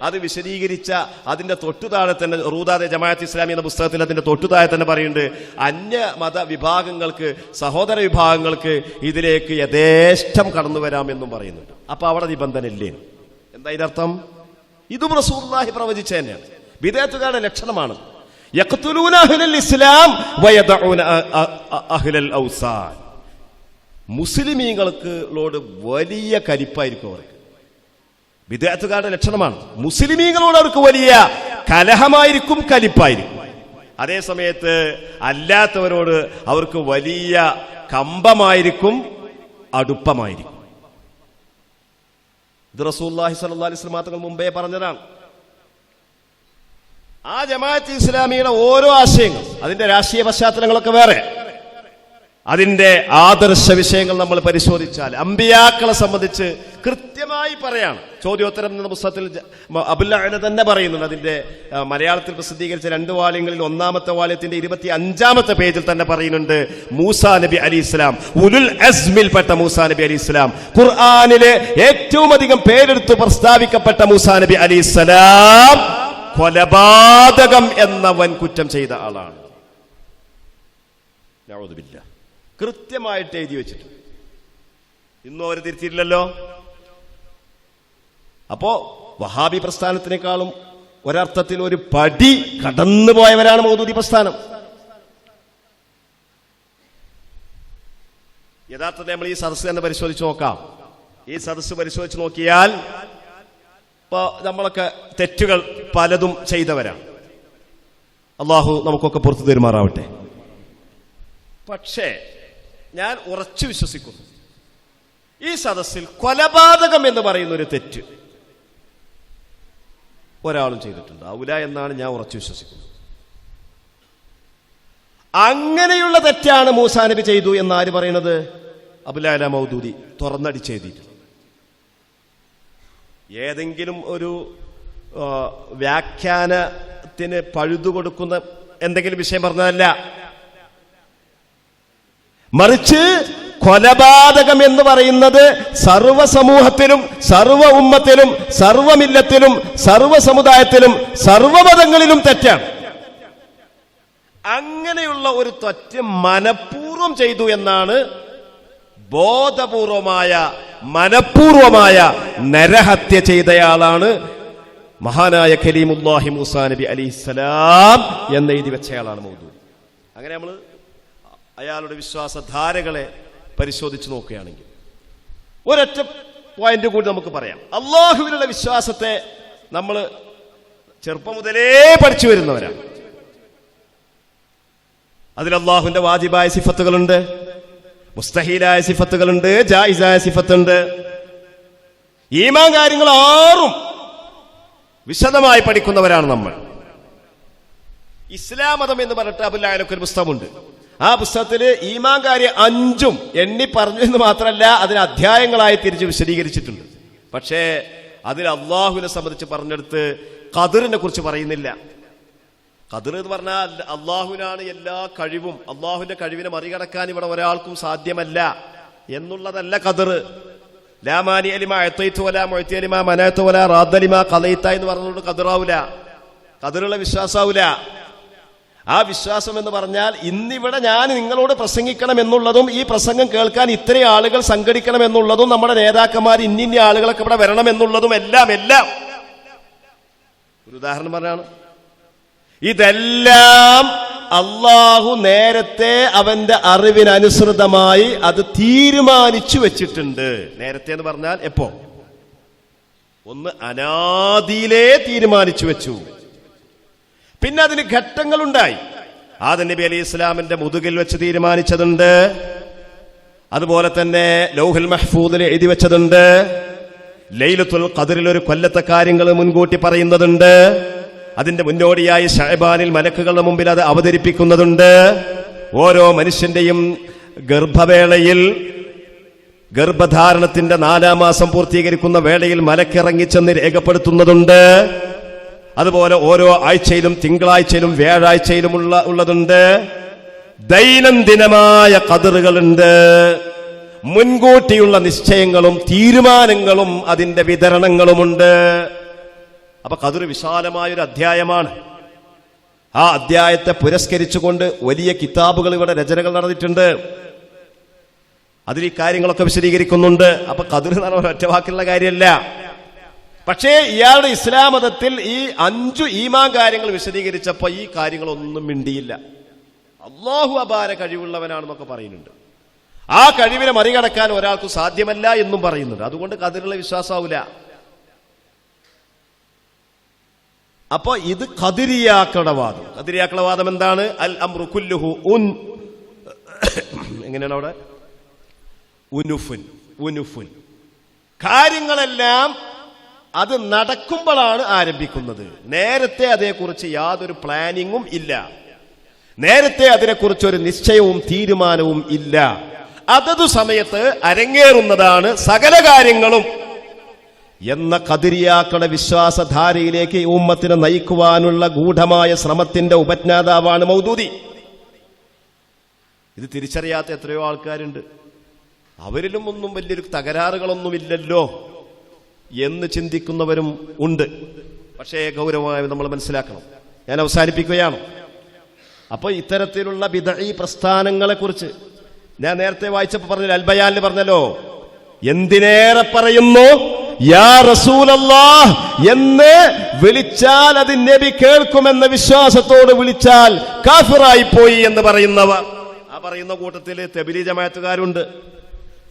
അത് വിശദീകരിച്ച അതിന്റെ തൊട്ടുതാഴെ തന്നെ റൂദാദെ ജമാഅത്ത് ഇസ്ലാമി എന്ന പുസ്തകത്തിൽ അതിന്റെ തൊട്ടുതാഴെ തന്നെ പറയുന്നുണ്ട്, അന്യ മത വിഭാഗങ്ങൾക്ക്, സഹോദര വിഭാഗങ്ങൾക്ക് ഇതിലേക്ക് യഥേഷ്ടം കടന്നു വരാമെന്നും പറയുന്നുണ്ട്. അപ്പൊ അവിടെ നിബന്ധന ഇല്ലേ? എന്താ ഇതിനർത്ഥം? ഇതും റസൂലുള്ളാഹി പ്രവചിച്ച തന്നെയാണ്. ബിദ്അത്തുകാരുടെ ലക്ഷണമാണ്. യഖ്തുലൂന അഹ്ലൽ ഇസ്ലാം വയദഊന അഹ്ലൽ ഔസാൻ. മുസ്ലിമീങ്ങളോട് വലിയ കലിപ്പായിരിക്കും അവർക്ക്. ബിദ്അത്തുകാരുടെ ലക്ഷണമാണ്. മുസ്ലിമീങ്ങളോട് അവർക്ക് വലിയ കലഹമായിരിക്കും, കലിപ്പായിരിക്കും. അതേ സമയത്ത് അല്ലാത്തവരോട് അവർക്ക് വലിയ കമ്പമായിരിക്കും, അടുപ്പമായിരിക്കും. ഇത് റസൂലുള്ളാഹി സ്വല്ലല്ലാഹു അലൈഹി വസല്ലം തങ്ങൾ മുമ്പേ പറഞ്ഞതാണ്. ആ ജമാഅത്ത് ഇസ്ലാമിയുടെ ഓരോ ആശയങ്ങൾ, അതിന്റെ രാഷ്ട്രീയ പശ്ചാത്തലങ്ങളൊക്കെ വേറെ, അതിന്റെ ആദർശ വിഷയങ്ങൾ നമ്മൾ പരിശോധിച്ചാൽ അമ്പിയാക്കളെ സംബന്ധിച്ച് കൃത്യമായി പറയാണ്. ചോദ്യോത്തരം എന്ന പുസ്തകത്തിൽ അബുൽ അഅ്ല തന്നെ പറയുന്നുണ്ട്. അതിന്റെ മലയാളത്തിൽ പ്രസിദ്ധീകരിച്ച 2 വാല്യങ്ങളിൽ 1-ാമത്തെ വാല്യത്തിന്റെ 25-ാമത്തെ പേജിൽ തന്നെ പറയുന്നുണ്ട്, മൂസാ നബി അലൈഹിസ്സലാം, ഉലുൽ അസ്മിൽപ്പെട്ട മൂസാ നബി അലൈഹിസ്സലാം, ഖുർആനിലെ ഏറ്റവും അധികം പേരെടുത്ത് പ്രസ്താവിക്കപ്പെട്ട മൂസാ നബി അലൈഹിസ്സലാം കൊലപാതകം എന്ന വൻ കുറ്റം ചെയ്ത ആളാണ്. നഊദു ബില്ലാഹ്. കൃത്യമായിട്ട് എഴുതി വെച്ചിട്ട് ഇന്നും അവർ തിരുത്തിയില്ലല്ലോ. അപ്പോ വഹാബി പ്രസ്ഥാനത്തിനേക്കാളും ഒരർത്ഥത്തിൽ ഒരു പടി കടന്നുപോയവരാണ് മൗദൂദി പ്രസ്ഥാനം. യഥാർത്ഥത്തിൽ നമ്മൾ ഈ സദസ്സ് തന്നെ പരിശോധിച്ച് നോക്കാം. ഈ സദസ്സ് പരിശോധിച്ച് നോക്കിയാൽ ഇപ്പൊ നമ്മളൊക്കെ തെറ്റുകൾ പലതും ചെയ്തവരാണ്. അള്ളാഹു നമുക്കൊക്കെ പുറത്തു തരുമാറാവട്ടെ. പക്ഷേ ഞാൻ ഉറച്ചു വിശ്വസിക്കുന്നു, ഈ സദസ്സിൽ കൊലപാതകം എന്ന് പറയുന്ന ഒരു തെറ്റ് ഒരാളും ചെയ്തിട്ടുണ്ടാവില്ല എന്നാണ് ഞാൻ ഉറച്ചു വിശ്വസിക്കുന്നത്. അങ്ങനെയുള്ള തെറ്റാണ് മൂസാ നബി ചെയ്തു എന്നാര് പറയുന്നത്? അബുൽ അഅ്ല മൗദൂദി തുറന്നടിച്ചെഴുതിയിട്ടുണ്ട്. ഏതെങ്കിലും ഒരു വ്യാഖ്യാനത്തിന് പഴുതുകൊടുക്കുന്ന എന്തെങ്കിലും വിഷയം പറഞ്ഞതല്ല, മറിച്ച് കൊലപാതകം എന്ന് പറയുന്നത് സർവ സമൂഹത്തിലും, സർവ ഉമ്മത്തിലും, സർവമില്ലത്തിലും, സർവ സമുദായത്തിലും, സർവമതങ്ങളിലും തെറ്റാണ്. അങ്ങനെയുള്ള ഒരു തെറ്റ് മനഃപൂർവ്വം ചെയ്തു എന്നാണ്, ബോധപൂർവമായ മനഃപൂർവമായ നരഹത്യ ചെയ്തയാളാണ് മഹാനായ കലീമുല്ലാഹി മൂസാ നബി അലൈഹിസ്സലാം എന്ന് എഴുതി വെച്ചയാളാണ് മൗദൂദി. അങ്ങനെ നമ്മൾ അയാളുടെ വിശ്വാസധാരകളെ പരിശോധിച്ച് നോക്കുകയാണെങ്കിൽ ഒരൊറ്റ പോയിന്റ് കൂടി നമുക്ക് പറയാം. അള്ളാഹുവിനുള്ള വിശ്വാസത്തെ നമ്മൾ ചെറുപ്പം മുതലേ പഠിച്ചു വരുന്നവരാണ്. അതിൽ അള്ളാഹുവിന്റെ വാജിബായ സിഫത്തുകളുണ്ട്, മുസ്തഹീലായ സിഫത്തുകളുണ്ട്, ജായിസായ സിഫത്തുണ്ട്. ഈമാൻ കാര്യങ്ങൾ 6ഉം വിശദമായി പഠിക്കുന്നവരാണ് നമ്മൾ. ഇസ്ലാം മതം എന്ന് പറഞ്ഞിട്ട് അബുൽ അഅ്ലക്ക് ഒരു പുസ്തകമുണ്ട്. ആ പുസ്തകത്തിൽ ഈമാൻ കാര്യം 5ഉം എണ്ണി പറഞ്ഞു എന്ന് മാത്രമല്ല അതിന് അധ്യായങ്ങളായി തിരിച്ച് വിശദീകരിച്ചിട്ടുണ്ട്. പക്ഷേ അതിൽ അള്ളാഹുവിനെ സംബന്ധിച്ച് പറഞ്ഞെടുത്ത് ഖദറിനെ കുറിച്ച് പറയുന്നില്ല. ഖദർ എന്ന് പറഞ്ഞാൽ അള്ളാഹുവിനാണ് എല്ലാ കഴിവും, അള്ളാഹുവിന്റെ കഴിവിനെ മറികടക്കാൻ ഇവിടെ ഒരാൾക്കും സാധ്യമല്ല എന്നുള്ളതല്ല ഖദർ. ലാ മാനി അലിമ അഅ്തൈതു വലാ മുഅ്തി അലിമ മനഅതു വലാ റാദ്ദ ലിമാ ഖളൈത എന്ന് പറഞ്ഞുകൊണ്ട് ഖദറാവൂല, ഖദറുള്ള വിശ്വാസാവൂല. ആ വിശ്വാസം എന്ന് പറഞ്ഞാൽ ഇന്നിവിടെ ഞാൻ നിങ്ങളോട് പ്രസംഗിക്കണം എന്നുള്ളതും ഈ പ്രസംഗം കേൾക്കാൻ ഇത്രയും ആളുകൾ സംഘടിക്കണം എന്നുള്ളതും നമ്മുടെ നേതാക്കന്മാർ ഇന്നിന്ന ആളുകളൊക്കെ ഇവിടെ വരണം എന്നുള്ളതും എല്ലാം ഒരു ഉദാഹരണം പറഞ്ഞാണ്. ഇതെല്ലാം അള്ളാഹു നേരത്തെ അവന്റെ അറിവിനനുസൃതമായി അത് തീരുമാനിച്ചു വെച്ചിട്ടുണ്ട്. നേരത്തെ എന്ന് പറഞ്ഞാൽ എപ്പോ? ഒന്ന് അനാദിയിലേ തീരുമാനിച്ചു വെച്ചു. പിന്നെ അതിന് ഘട്ടങ്ങളുണ്ടായി. ആദം നബി അലൈഹി ഇസ്ലാമിന്റെ മുതുകിൽ വെച്ച് തീരുമാനിച്ചതുണ്ട്. അതുപോലെ തന്നെ ലൗഹുൽ മഹ്ഫൂദിൽ എഴുതി വെച്ചതുണ്ട്. ലൈലത്തുൽ ഖദറിൽ ഒരു കൊല്ലത്തെ കാര്യങ്ങൾ മുൻകൂട്ടി പറയുന്നതുണ്ട്. അതിന്റെ മുന്നോടിയായി ശഅബാനിൽ മലക്കുകളുടെ മുമ്പിൽ അത് അവതരിപ്പിക്കുന്നതുണ്ട്. ഓരോ മനുഷ്യന്റെയും ഗർഭവേളയിൽ, ഗർഭധാരണത്തിന്റെ 4-ാം മാസം പൂർത്തീകരിക്കുന്ന വേളയിൽ മലക്കിറങ്ങിച്ചെന്ന് രേഖപ്പെടുത്തുന്നതുണ്ട്. അതുപോലെ ഓരോ ആഴ്ചയിലും, തിങ്കളാഴ്ചയിലും, വ്യാഴാഴ്ചയിലും ഉള്ളതുണ്ട്. ദൈനംദിനമായ ഖദറുകളുണ്ട്. മുൻകൂട്ടിയുള്ള നിശ്ചയങ്ങളും തീരുമാനങ്ങളും അതിന്റെ വിതരണങ്ങളുമുണ്ട്. അപ്പൊ ഖദർ വിശാലമായൊരു അധ്യായമാണ്. ആ അധ്യായത്തെ പുരസ്കരിച്ചുകൊണ്ട് വലിയ കിതാബുകൾ, ഇവിടെ രചനകൾ നടന്നിട്ടുണ്ട്. അതിൽ ഈ കാര്യങ്ങളൊക്കെ വിശദീകരിക്കുന്നുണ്ട്. അപ്പൊ ഖദർ എന്ന് പറഞ്ഞ ഒറ്റ വാക്കുള്ള കാര്യമല്ല. പക്ഷേ ഇയാളുടെ ഇസ്ലാം മതത്തിൽ ഈ 5 ഈമാൻ കാര്യങ്ങൾ വിശദീകരിച്ചപ്പോ ഈ കാര്യങ്ങളൊന്നും മിണ്ടിയില്ല. അല്ലാഹു അപാര കഴിവുള്ളവനാണെന്നൊക്കെ പറയുന്നുണ്ട്. ആ കഴിവിനെ മറികടക്കാൻ ഒരാൾക്ക് സാധ്യമല്ല എന്നും പറയുന്നുണ്ട്. അതുകൊണ്ട് ഖദറിലെ വിശ്വാസമാവില്ല. അപ്പൊ ഇത് ഖദരിയാക്കളുടെ വാദം. ഖദരിയാക്കളുടെ വാദം എന്താണ്? അൽ അംറു കുല്ലുഹു എങ്ങനെയാണ് അവിടെ? ഉനുഫുൻ. കാര്യങ്ങളെല്ലാം അത് നടക്കുമ്പോഴാണ് ആരംഭിക്കുന്നത്. നേരത്തെ അതേക്കുറിച്ച് യാതൊരു പ്ലാനിങ്ങും ഇല്ല. നേരത്തെ അതിനെക്കുറിച്ച് ഒരു നിശ്ചയവും തീരുമാനവും ഇല്ല. അതതു സമയത്ത് അരങ്ങേറുന്നതാണ് സകല കാര്യങ്ങളും എന്ന ഖദരിയാക്കളുടെ വിശ്വാസധാരയിലേക്ക് ഈ ഉമ്മത്തിനെ നയിക്കുവാനുള്ള ഗൂഢമായ ശ്രമത്തിന്റെ ഉപജ്ഞാതാവാണ് മൗദൂദി. ഇത് തിരിച്ചറിയാത്ത എത്രയോ ആൾക്കാരുണ്ട്. അവരിലും ഒന്നും വലിയൊരു തകരാറുകളൊന്നുമില്ലല്ലോ എന്ന് ചിന്തിക്കുന്നവരും ഉണ്ട്. പക്ഷേ ഗൗരവമായി നമ്മൾ മനസ്സിലാക്കണം. ഞാൻ അവസാനിപ്പിക്കുകയാണ്. അപ്പൊ ഇത്തരത്തിലുള്ള ബിദ്ഈ പ്രസ്ഥാനങ്ങളെ കുറിച്ച് ഞാൻ നേരത്തെ വായിച്ചപ്പോൾ പറഞ്ഞ അൽബയാനിൽ പറഞ്ഞല്ലോ, എന്തിനേറെ പറയുന്നു യാ റസൂലല്ലാഹ് എന്ന് വിളിച്ചാൽ അത് നബി കേൾക്കുമെന്ന വിശ്വാസത്തോട് വിളിച്ചാൽ കാഫിറായി പോയി എന്ന് പറയുന്നവർ. ആ പറയുന്ന കൂട്ടത്തിൽ തബ്ലീഗ് ജമാഅത്തുകാരുണ്ട്.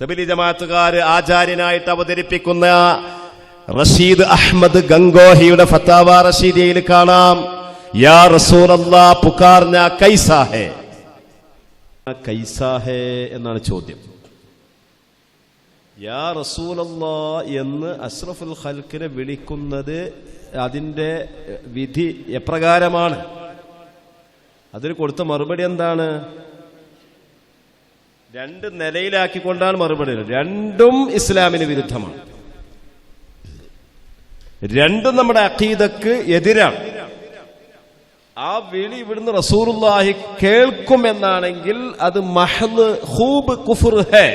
തബ്ലീഗ് ജമാഅത്തുകാർ ആചാര്യനായിട്ട് അവതരിപ്പിക്കുന്ന റഷീദ് അഹ്മദ് ഗംഗോഹിയുടെ ഫത്താവ റഷീദിയയിൽ കാണാം, യാ റസൂലല്ലാഹ് പുകാർന കൈസാ ഹേ. കൈസാ ഹേ എന്നാണ് ചോദ്യം. യാ റസൂലല്ലാഹ് എന്ന് അഷ്റഫുൽ ഖൽഖിനെ വിളിക്കുന്നത് അതിന്റെ വിധി എപ്രകാരമാണ്? അതിന് കൊടുത്ത മറുപടി എന്താണ്? 2 നിലയിലാക്കിക്കൊണ്ടാണ് മറുപടി. രണ്ടും ഇസ്ലാമിന് വിരുദ്ധമാണ്. രണ്ടും നമ്മുടെ അഖീദക്ക് എതിരാണ്. ആ വിളി ഇവിടുന്ന് റസൂലുള്ളാഹി കേൾക്കും എന്നാണെങ്കിൽ അത് മഹ്ദ് ഖൂബ് കുഫ്ർ ഹേ,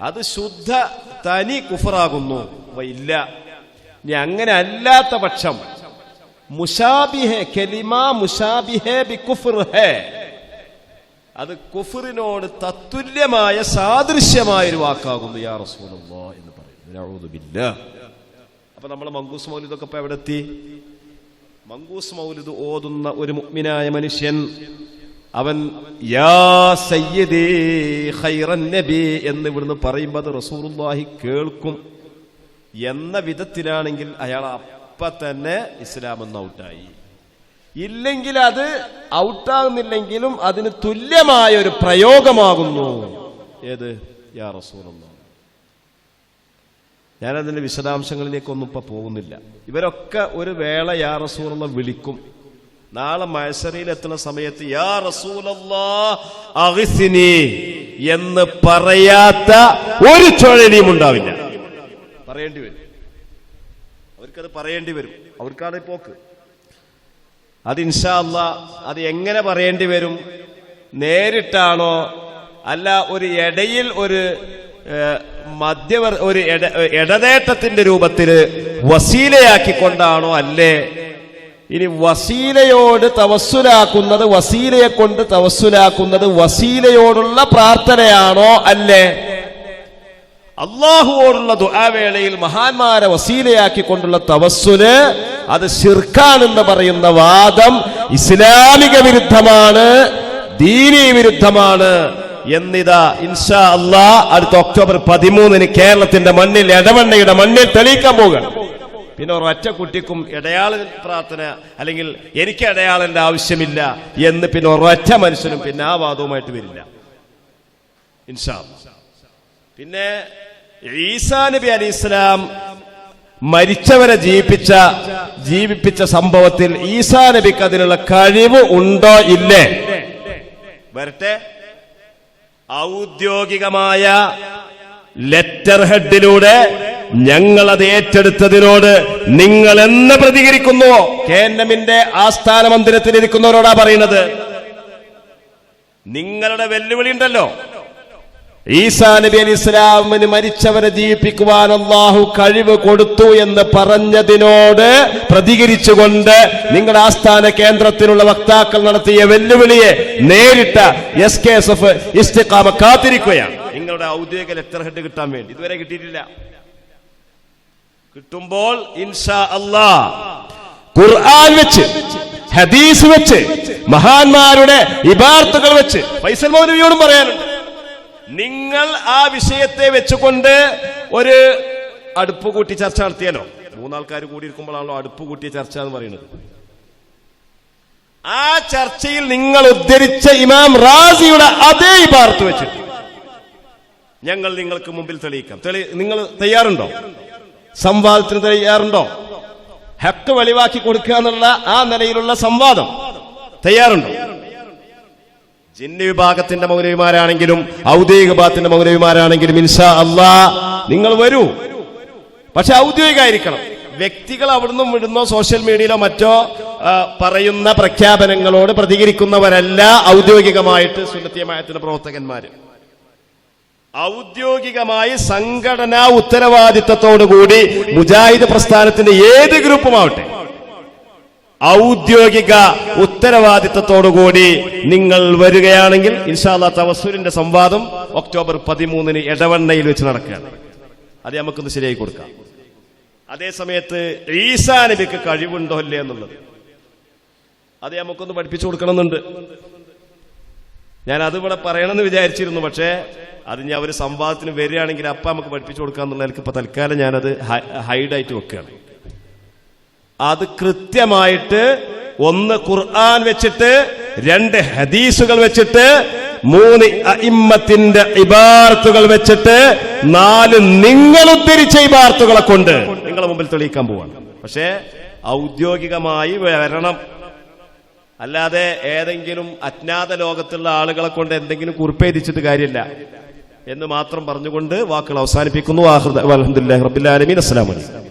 അത് ശുദ്ധ തനി കുഫറാകുന്നു. ഇല്ല, ഇനി അങ്ങനെ അല്ലാത്ത പക്ഷം മുശാബിഹെ കലിമ മുശാബിഹെ ബി കുഫ്ർ ഹേ, അത് കുഫറിനോട് തത്തുല്യമായ സാദൃശ്യമായ ഒരു വാക്കാകുന്നു യാ റസൂലല്ലാഹ് എന്ന് പറയുന്നു. നഊദു ബില്ലാഹ്. അപ്പൊ നമ്മൾ മങ്കൂസ് മൗലിദൊക്കെ ഇപ്പൊ എവിടെ എത്തി? മങ്കൂസ് മൗലിദ് ഓതുന്ന ഒരു മുഅ്മിനായ മനുഷ്യൻ അവൻ യാ സയ്യിദി ഖൈറൻ നബി എന്ന് ഇവിടുന്ന് പറയുമ്പോൾ അത് റസൂലുള്ളാഹി കേൾക്കും എന്ന വിധത്തിലാണെങ്കിൽ അയാൾ അപ്പ തന്നെ ഇസ്ലാം എന്ന് ഔട്ടായി. ഇല്ലെങ്കിൽ അത് ഔട്ടാകുന്നില്ലെങ്കിലും അതിന് തുല്യമായ ഒരു പ്രയോഗമാകുന്നു. ഏത്? യാ റസൂലുള്ളാഹ്. ഞാനതിന്റെ വിശദാംശങ്ങളിലേക്കൊന്നും ഇപ്പൊ പോകുന്നില്ല. ഇവരൊക്കെ ഒരു വേള യാ റസൂലുള്ളാഹ് വിളിക്കും. നാളെ മഹ്ശറിൽ എത്തുന്ന സമയത്ത് യാ റസൂലല്ലാഹ് അഗ്സിനി എന്ന് പറയാത്ത ഒരു ചുഴലിയും ഉണ്ടാവില്ല. പറയേണ്ടി വരും. അവർക്കത് പറയേണ്ടി വരും. അവർക്കാണ് പോക്ക്. അത് ഇൻഷാ അല്ലാഹ് അത് എങ്ങനെ പറയേണ്ടി വരും? നേരിട്ടാണോ അല്ല ഒരു ഇടയിൽ ഒരു ഒരു ഇടനേട്ടത്തിന്റെ രൂപത്തില് വസീലയാക്കിക്കൊണ്ടാണോ? അല്ലേ ഇനി വസീലയോട് തവസ്സുലാക്കുന്നത്, വസീലയെ കൊണ്ട് തവസ്സുലാക്കുന്നത് വസീലയോടുള്ള പ്രാർത്ഥനയാണോ? അല്ലേ അള്ളാഹുവോടുള്ള ദുആവേളയിൽ മഹാന്മാരെ വസീലയാക്കിക്കൊണ്ടുള്ള തവസ്സുല് അത് ശിർക്കാണെന്ന് പറയുന്ന വാദം ഇസ്ലാമിക വിരുദ്ധമാണ്, ദീനീ വിരുദ്ധമാണ് എന്നിതാ ഇൻഷാ അല്ലാഹ് അടുത്ത ഒക്ടോബർ 13 കേരളത്തിന്റെ മണ്ണിൽ, എടവണ്ണയുടെ മണ്ണിൽ തെളിയിക്കാൻ പോവുകയാണ്. പിന്നെ ഒരൊറ്റ കുട്ടിക്കും ഇടയാള പ്രാർത്ഥന അല്ലെങ്കിൽ എനിക്ക് ഇടയാളന്റെ ആവശ്യമില്ല എന്ന് പിന്നെ ഒരൊറ്റ മനുഷ്യനും പിന്നെ ആ വാദവുമായിട്ട് വരില്ല ഇൻഷാ അല്ലാഹ്. പിന്നെ ഈസാ നബി അലൈഹിസ്സലാം മരിച്ചവരെ ജീവിപ്പിച്ച സംഭവത്തിൽ ഈസാ നബിക്ക് അതിനുള്ള കഴിവ് ഉണ്ടോ ഇല്ലേ? വരട്ടെ. ഔദ്യോഗികമായ ലെറ്റർ ഹെഡിലൂടെ ഞങ്ങൾ അത് ഏറ്റെടുത്തതിനോട് നിങ്ങൾ എന്ന് പ്രതികരിക്കുന്നുവോ? KNMന്റെ ആസ്ഥാന മന്ദിരത്തിൽ ഇരിക്കുന്നവരോടാ പറയുന്നത്. നിങ്ങളുടെ വെല്ലുവിളി ഉണ്ടല്ലോ. ഈസാ നബി അലൈഹി ഇസ്ലാമിന് മരിച്ചവരെ ജീവിപ്പിക്കുവാൻ അല്ലാഹു കഴിവ് കൊടുത്തു എന്ന് പറഞ്ഞതിനോട് പ്രതികരിച്ചുകൊണ്ട് നിങ്ങളുടെ ആസ്ഥാന കേന്ദ്രത്തിലുള്ള വക്താക്കൾ നടത്തിയ വെല്ലുവിളിയെ നേരിട്ട SKSF ഇസ്തിഖാമ കാത്തിരിക്കുകയാണ് നിങ്ങളുടെ ഔദ്യോഗിക ലെറ്റർ ഹെഡ് കിട്ടാൻ വേണ്ടി. ഇതുവരെ കിട്ടിയിട്ടില്ല. കിട്ടുമ്പോൾ ഇൻഷാ അല്ലാഹ് ഖുർആൻ വെച്ച് ഹദീസ് വെച്ച് മഹാന്മാരുടെ ഇബാറത്തുകൾ വെച്ച് ഫൈസൽ മൗലവിയോടും പറയാനുണ്ട്. നിങ്ങൾ ആ വിഷയത്തെ വെച്ചുകൊണ്ട് ഒരു അടുപ്പ് കൂട്ടി ചർച്ച നടത്തിയാലോ? മൂന്നാൾക്കാർ കൂടി ഇരിക്കുമ്പോഴാണല്ലോ അടുപ്പ് കൂട്ടിയ ചർച്ച എന്ന് പറയുന്നത്. ആ ചർച്ചയിൽ നിങ്ങൾ ഉദ്ധരിച്ച ഇമാം റാസിയുടെ അതേ ഇബാറത്ത് വെച്ചിട്ട് ഞങ്ങൾ നിങ്ങൾക്ക് മുമ്പിൽ തെളിയിക്കാം. നിങ്ങൾ തയ്യാറുണ്ടോ? സംവാദത്തിന് തയ്യാറുണ്ടോ? ഹക്ക് വെളിവാക്കി കൊടുക്കുക എന്നുള്ള ആ നിലയിലുള്ള സംവാദം തയ്യാറുണ്ടോ? ജിന്ന് വിഭാഗത്തിന്റെ മൗലവിമാരാണെങ്കിലും ഔദ്യോഗിക വിഭാഗത്തിന്റെ മൗലവിമാരാണെങ്കിലും ഇൻഷാ അല്ലാഹ് നിങ്ങൾ വരൂ. പക്ഷെ ഔദ്യോഗികമായിരിക്കണം. വ്യക്തികൾ അവിടുന്ന് വിടുന്നോ സോഷ്യൽ മീഡിയയിലോ മറ്റോ പറയുന്ന പ്രഖ്യാപനങ്ങളോട് പ്രതികരിക്കുന്നവരല്ല ഔദ്യോഗികമായിട്ട് സുന്നത്തി ജമാഅത്തിന്റെ പ്രവർത്തകന്മാര്. ഔദ്യോഗികമായി സംഘടനാ ഉത്തരവാദിത്തത്തോടുകൂടി മുജാഹിദ് പ്രസ്ഥാനത്തിന്റെ ഏത് ഗ്രൂപ്പുമാവട്ടെ ഔദ്യോഗിക ഉത്തരവാദിത്തത്തോടുകൂടി നിങ്ങൾ വരികയാണെങ്കിൽ ഇൻഷാ അല്ലാഹ് തവസ്സുലിന്റെ സംവാദം ഒക്ടോബർ 13 എടവണ്ണയിൽ വെച്ച് നടക്കുകയാണ്. അത് നമുക്കൊന്ന് ശരിയായി കൊടുക്കാം. അതേ സമയത്ത് ഈസാ നബിക്ക് കഴിവുണ്ടോ ഇല്ലേ എന്നുള്ളത് അത് നമുക്കൊന്ന് പഠിപ്പിച്ചു കൊടുക്കണമെന്നുണ്ട്. ഞാൻ അതിവിടെ പറയണമെന്ന് വിചാരിച്ചിരുന്നു. പക്ഷേ അത് ഞാൻ ഒരു സംവാദത്തിന് വരികയാണെങ്കിൽ അപ്പം നമുക്ക് പഠിപ്പിച്ചു കൊടുക്കാന്നുള്ള എനിക്ക് ഇപ്പൊ തൽക്കാലം ഞാനത് ഹൈഡായിട്ട് വെക്കുകയാണ്. അത് കൃത്യമായിട്ട് 1 ഖുർആൻ വെച്ചിട്ട് 2 ഹദീസുകൾ വെച്ചിട്ട് 3 അഇമ്മത്തിന്റെ ഇബാറത്തുകൾ വെച്ചിട്ട് 4 നിങ്ങൾ ഉദ്ധരിച്ച ഇബാറത്തുകളെ കൊണ്ട് നിങ്ങളുടെ മുമ്പിൽ തെളിയിക്കാൻ പോവാണ്. പക്ഷേ ഔദ്യോഗികമായി വരണം. അല്ലാതെ ഏതെങ്കിലും അജ്ഞാത ലോകത്തുള്ള ആളുകളെ കൊണ്ട് എന്തെങ്കിലും കുറിപ്പെഴുതിച്ചിട്ട് കാര്യമില്ല എന്ന് മാത്രം പറഞ്ഞുകൊണ്ട് വാക്കുകൾ അവസാനിപ്പിക്കുന്നു. അൽഹംദുലില്ലാഹി റബ്ബിൽ ആലമീൻ. അസ്സലാമു അലൈക്കും.